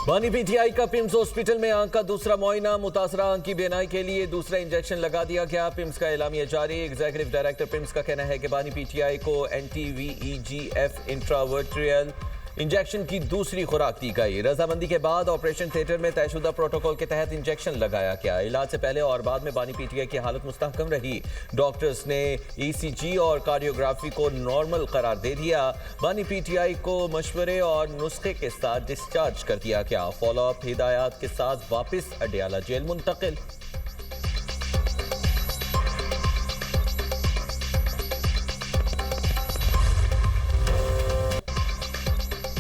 बानी पीटीआई का PIMS hospital में आंख का दूसरा मुआयना, मुतासरा आंख की बीनाई के लिए दूसरा इंजेक्शन लगा दिया गया। पिम्स का एलामिया जारी। एग्जीक्यूटिव डायरेक्टर पिम्स का कहना है कि बानी पीटीआई को NTVEGF इंट्रावर्ट्रियल इंजेक्शन की दूसरी खुराक दी गई। रजामंदी के बाद ऑपरेशन थिएटर में तयशुदा प्रोटोकॉल के तहत इंजेक्शन लगाया गया। इलाज से पहले और बाद में बानी पीटीआई की हालत मुस्तहकम रही। डॉक्टर्स ने ECG और कार्डियोग्राफी को नॉर्मल करार दे दिया। बानी पीटीआई को मशवरे और नुस्खे के साथ डिस्चार्ज कर दिया गया। फॉलोअप हिदायत के साथ वापस अडियाला जेल मुंतकिल।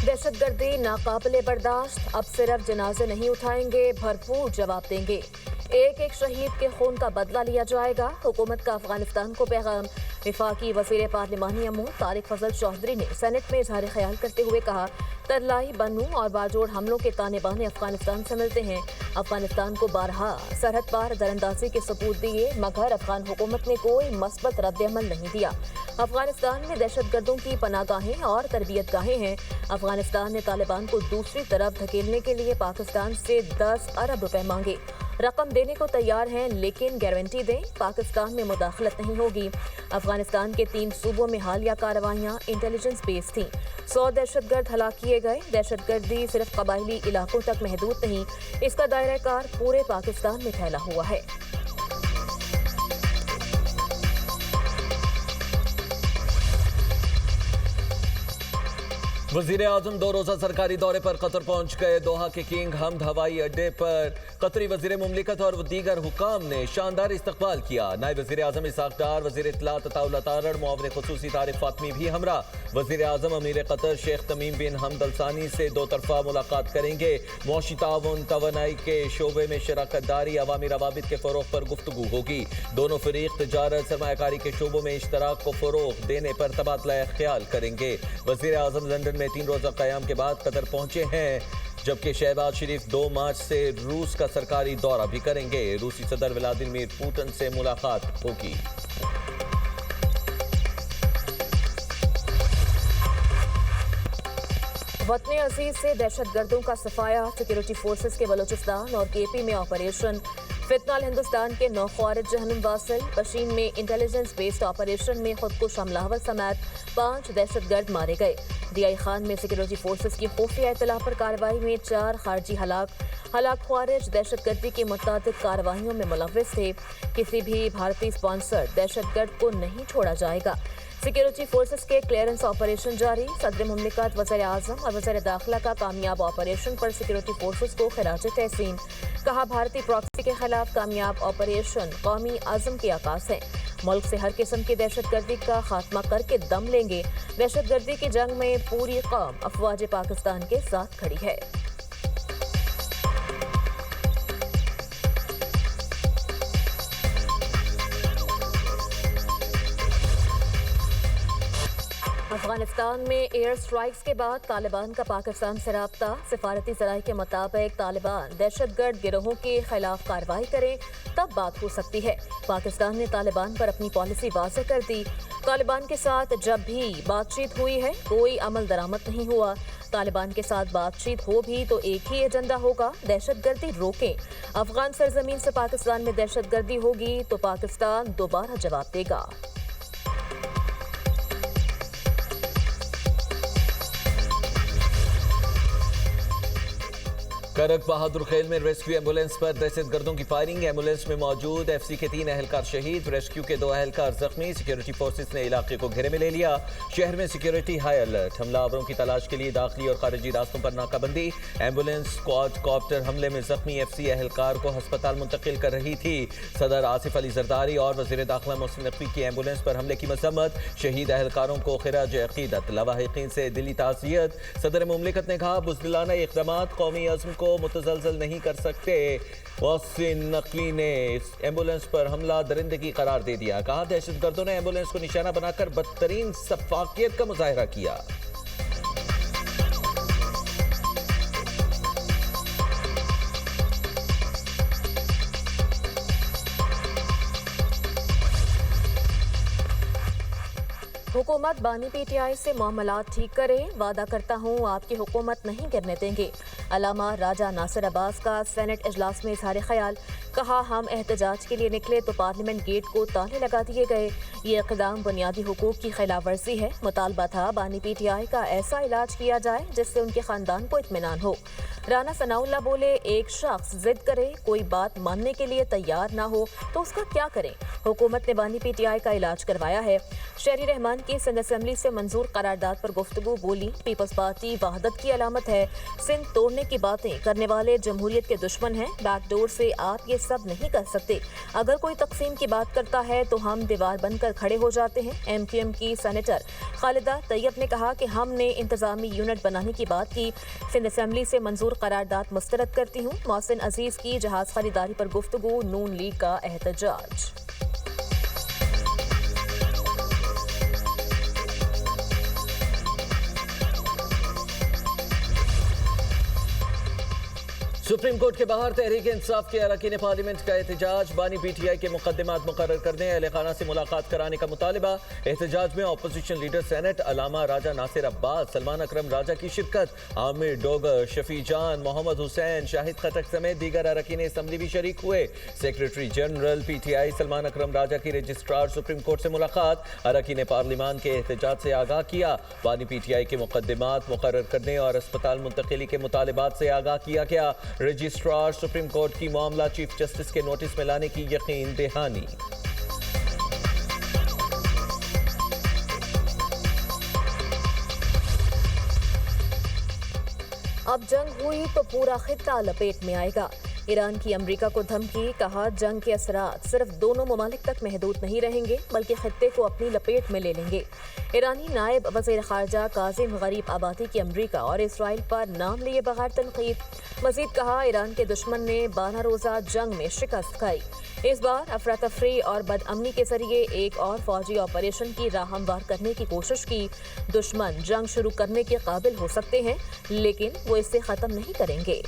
दहशतगर्दी नाकाबिले बर्दाश्त, अब सिर्फ जनाजे नहीं उठाएंगे, भरपूर जवाब देंगे। एक एक शहीद के खून का बदला लिया जाएगा। हुकूमत का अफगानिस्तान को पैगाम। वफाकी वज़ीर पार्लिमानी अमूर तारिक फजल चौधरी ने सेनेट में इजहार ख्याल करते हुए कहा, तरलाई, बन्नू और बाजोड़ हमलों के ताने बाने अफगानिस्तान से मिलते हैं। अफगानिस्तान को बारहा सरहद पार दरअंदाजी के सबूत दिए, मगर अफगान हुकूमत ने कोई मस्बत रद्द-ए-अमल नहीं दिया। अफगानिस्तान में दहशतगर्दों की पनाहगाहें और तरबियत गाहें हैं। अफगानिस्तान ने तालिबान को दूसरी तरफ धकेलने के लिए पाकिस्तान से 10 अरब रुपए मांगे। रकम देने को तैयार हैं, लेकिन गारंटी दें पाकिस्तान में मुदाखलत नहीं होगी। अफगानिस्तान के 3 सूबों में हालिया कार्रवाइयां इंटेलिजेंस बेस थीं। 100 दहशतगर्द हलाक किए गए। दहशतगर्दी सिर्फ कबायली इलाकों तक महदूद नहीं, इसका दायरा कार पूरे पाकिस्तान में फैला हुआ है। वज़ीर आज़म 2 रोज़ा सरकारी दौरे पर कतर पहुंच गए। दोहा के किंग हमद हवाई अड्डे पर कतरी वज़ीर मुमलिकत और दीगर हुकाम ने शानदार इस्तकबाल किया। नायब वज़ीर आज़म इसहाक डार, वज़ीर इत्तलात अताउल्लाह तारड़, मुआविन ख़ुसूसी तारिक फातमी भी हमरा। वज़ीर आज़म अमीर कतर शेख तमीम बिन हमद अल सानी से 2 तरफ़ा मुलाकात करेंगे। मौशी ताउन, तवानाई के शोबे में शराकत दारी, अवामी रवाबित के फ़रोग़ पर गुफ्तगू होगी। दोनों फ़रीक़ तिजारत, सरमायाकारी के शोबों में इश्तराक को फ़रोग़ देने पर तबादला ख्याल करेंगे। वज़ीर आज़म लंदन में 3 रोज़ा क़याम के बाद कतर पहुंचे हैं, जबकि शहबाज शरीफ 2 मार्च से रूस का सरकारी दौरा भी करेंगे। रूसी सदर व्लादिमीर पुतिन से मुलाकात होगी। वतन अजीज से दहशतगर्दों का सफाया। सिक्योरिटी फोर्सेस के बलोचिस्तान और KP में ऑपरेशन। फितनाल हिंदुस्तान के 9 ख्वारिज जहन्नुम वासिल। बशीन में इंटेलिजेंस बेस्ड ऑपरेशन में खुद को हमलावर समेत 5 दहशतगर्द मारे गए। DI खान में सिक्योरिटी फोर्सेस की खुफिया इत्तला पर कार्रवाई में 4 खारजी हलाक ख्वारिज दहशतगर्दी की मुतअद्दिद कार्रवाइयों में मुलव्विस थे। किसी भी भारतीय स्पॉन्सर दहशतगर्द को नहीं छोड़ा जाएगा। सिक्योरिटी फोर्सेस के क्लियरेंस ऑपरेशन जारी। सदर मुमलिकत, वज़ीर आज़म और वज़ीर दाखिला का कामयाब ऑपरेशन पर सिक्योरिटी फोर्सेस को खिराज तहसीन। कहा, भारतीय प्रॉक्सी के खिलाफ कामयाब ऑपरेशन कौमी आज़म के आकाश है। मुल्क से हर किस्म की दहशतगर्दी का खात्मा करके दम लेंगे। दहशतगर्दी की जंग में पूरी कौम अफवाज पाकिस्तान के साथ खड़ी है। अफगानिस्तान में एयर स्ट्राइक्स के बाद तालिबान का पाकिस्तान से राब्ता। सिफारती ज़राए के मुताबिक तालिबान दहशतगर्द गिरोहों के खिलाफ कार्रवाई करें तब बात हो सकती है। पाकिस्तान ने तालिबान पर अपनी पॉलिसी वाज़ेह कर दी। तालिबान के साथ जब भी बातचीत हुई है, कोई अमल दरामद नहीं हुआ। तालिबान के साथ बातचीत हो भी तो एक ही एजेंडा होगा, दहशतगर्दी रोकें। अफगान सरजमीन से पाकिस्तान में दहशतगर्दी होगी तो पाकिस्तान दोबारा जवाब देगा। करक बहादुर खेल में रेस्क्यू एम्बुलेंस पर दहशतगर्दों की फायरिंग। एम्बुलेंस में मौजूद FC के 3 अहलकार शहीद, रेस्क्यू के 2 अहलकार जख्मी। सिक्योरिटी फोर्सेस ने इलाके को घेरे में ले लिया। शहर में सिक्योरिटी हाई अलर्ट। हमलावरों की तलाश के लिए दाखिली और खारिजी रास्तों पर नाकाबंदी। एम्बुलेंस क्वाड कॉप्टर हमले में जख्मी FC अहलकार को अस्पताल मुंतकिल कर रही थी। सदर आसिफ अली जरदारी और वज़ीर दाखिला मोहसिन नकवी की एम्बुलेंस पर हमले की मजम्मत। शहीद अहलकारों को खिराज अकीदत। लवाहिकीन से दिली ताज़ियत। सदर मुमलिकत ने कहा, बुज़दिलाना इक़दामात कौमी अज़्म को मुतज़लज़ल नहीं कर सकते। मोहसिन नकवी ने इस एम्बुलेंस पर हमला दरिंदगी करार दे दिया। कहा, दहशतगर्दों ने एम्बुलेंस को निशाना बनाकर बदतरीन सफाकियत का मुजाहिरा किया। हुकूमत बानी PTI से मामलात ठीक करे, वादा करता हूँ आपकी हुकूमत नहीं गिरने देंगे। علامہ راجہ ناصر عباس کا سینٹ اجلاس میں اظہار خیال، کہا ہم احتجاج کے لیے نکلے تو پارلیمنٹ گیٹ کو تالے لگا دیے گئے، یہ اقدام بنیادی حقوق کی خلاف ورزی ہے، مطالبہ تھا بانی پی ٹی آئی کا ایسا علاج کیا جائے جس سے ان کے خاندان کو اطمینان ہو۔ رانا ثناء اللہ بولے ایک شخص ضد کرے، کوئی بات ماننے کے لیے تیار نہ ہو تو اس کا کیا کریں، حکومت نے بانی پی ٹی آئی کا علاج کروایا ہے۔ شہری رحمان کی سندھ اسمبلی سے منظور قرارداد پر گفتگو، بولی پیپلز پارٹی وحدت کی علامت ہے، سندھ توڑنے کی باتیں کرنے والے جمہوریت کے دشمن ہیں، بیک ڈور سے آپ یہ سب نہیں کر سکتے، اگر کوئی تقسیم کی بات کرتا ہے تو ہم دیوار بن کر کھڑے ہو جاتے ہیں۔ ایم کیو ایم کی سینیٹر خالدہ طیب نے کہا کہ ہم نے انتظامی یونٹ بنانے کی بات کی، سندھ اسمبلی سے منظور قرارداد مسترد کرتی ہوں۔ محسن عزیز کی جہاز خریداری پر گفتگو، نون لیگ کا احتجاج۔ سپریم کورٹ کے باہر تحریک انصاف کے اراکین پارلیمنٹ کا احتجاج، بانی پی ٹی آئی کے مقدمات مقرر کرنے، اہل خانہ سے ملاقات کرانے کا مطالبہ۔ احتجاج میں اپوزیشن لیڈر سینٹ علامہ راجہ ناصر عباس، سلمان اکرم راجہ کی شرکت، عامر ڈوگر، شفیع جان، محمد حسین، شاہد خٹک سمیت دیگر اراکین اسمبلی بھی شریک ہوئے۔ Secretary general P T I Salman Akram Raja کی رجسٹرار سپریم کورٹ سے ملاقات، اراکین پارلیمان کے احتجاج سے آگاہ کیا، بانی پی ٹی آئی کے مقدمات مقرر کرنے اور اسپتال منتقلی کے مطالبات سے آگاہ کیا گیا۔ رجسٹرار سپریم کورٹ کی معاملہ چیف جسٹس کے نوٹس میں لانے کی یقین دہانی۔ اب جنگ ہوئی تو پورا خطہ لپیٹ میں آئے گا، ایران کی امریکہ کو دھمکی، کہا جنگ کے اثرات صرف دونوں ممالک تک محدود نہیں رہیں گے بلکہ خطے کو اپنی لپیٹ میں لے لیں گے۔ ایرانی نائب وزیر خارجہ کاظم غریب آبادی کی امریکہ اور اسرائیل پر نام لیے بغیر تنقید، مزید کہا ایران کے دشمن نے 12 روزہ جنگ میں شکست کھائی، اس بار افراتفری اور بدامنی کے ذریعے ایک اور فوجی آپریشن کی راہ ہموار کرنے کی کوشش کی۔ دشمن جنگ شروع کرنے کے قابل ہو سکتے ہیں لیکن وہ اسے ختم نہیں کریں گے۔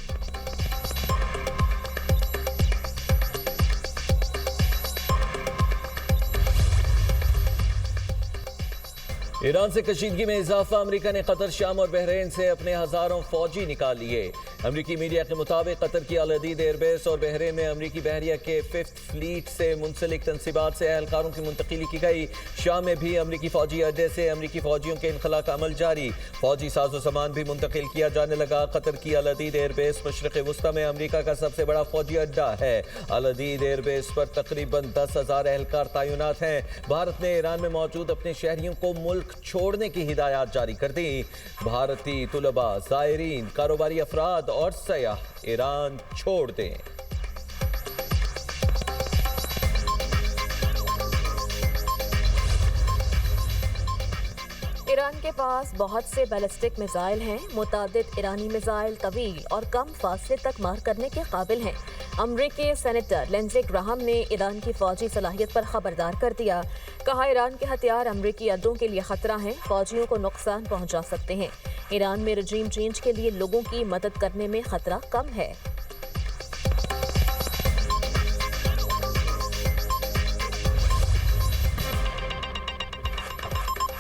ایران سے کشیدگی میں اضافہ، امریکہ نے قطر، شام اور بحرین سے اپنے ہزاروں فوجی نکال لیے۔ امریکی میڈیا کے مطابق قطر کی العدید ایئر بیس اور بحرین میں امریکی بحریہ کے 5th فلیٹ سے منسلک تنصیبات سے اہلکاروں کی منتقلی کی گئی۔ شام میں بھی امریکی فوجی اڈے سے امریکی فوجیوں کے انخلاء کا عمل جاری، فوجی ساز و سامان بھی منتقل کیا جانے لگا۔ قطر کی العدید ایئر بیس مشرق وسطی میں امریکہ کا سب سے بڑا فوجی اڈہ ہے۔ العدید ایئر بیس پر تقریباً 10,000 اہلکار تعینات ہیں۔ بھارت نے ایران میں موجود اپنے شہریوں کو ملک چھوڑنے کی ہدایات جاری کر دی۔ بھارتی طلباء، زائرین، کاروباری افراد اور سیاح ایران چھوڑ دیں۔ ایران کے پاس بہت سے بیلسٹک میزائل ہیں، متعدد ایرانی میزائل طویل اور کم فاصلے تک مار کرنے کے قابل ہیں۔ امریکی سینیٹر لنزے گراہم نے ایران کی فوجی صلاحیت پر خبردار کر دیا، کہا ایران کے ہتھیار امریکی اڈوں کے لیے خطرہ ہیں، فوجیوں کو نقصان پہنچا سکتے ہیں۔ ایران میں رجیم چینج کے لیے لوگوں کی مدد کرنے میں خطرہ کم ہے۔